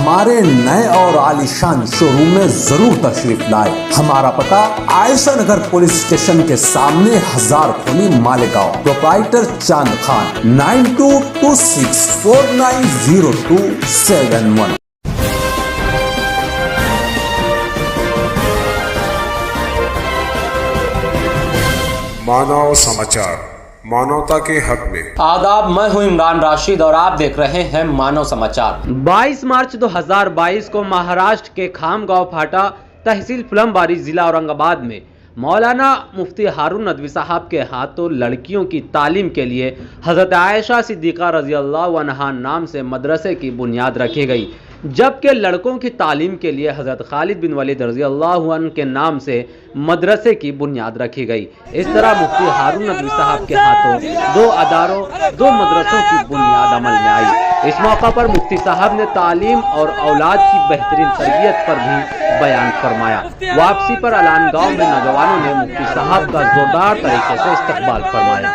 हमारे नए और आलीशान शोरूम में जरूर तशरीफ लाए। हमारा पता आयशा नगर पुलिस स्टेशन के सामने, हजार खोली मालेगांव। प्रोप्राइटर चांद खान 9226490271। मानव समाचार, मानवता के हक में। आदाब, मैं हूं इमरान राशिद और आप देख रहे हैं मानव समाचार। 22 मार्च 2022 को महाराष्ट्र के खामगांव फाटा, तहसील फुलंबारी, जिला औरंगाबाद में मौलाना मुफ्ती हारून नदवी साहब के हाथों लड़कियों की तालीम के लिए हज़रत आयशा सिद्दीक़ा रज़ी अल्लाह अन्हा नाम से मदरसे की बुनियाद रखी गई, जबकि लड़कों की तालीम के लिए हज़रत खालिद बिन वलीद रज़ी अल्लाह अन्हु के नाम से मदरसे की बुनियाद रखी गई। इस तरह मुफ्ती हारून नदवी साहब के हाथों 2 अदारों, 2 मदरसों की बुनियाद अमल में आई। इस मौका पर मुफ्ती साहब ने तालीम और औलाद की बेहतरीन तरबियत पर भी बयान फरमाया। वापसी पर अलान गांव में नौजवानों ने मुफ्ती साहब का जोरदार तरीके से इस्तकबाल फरमाया।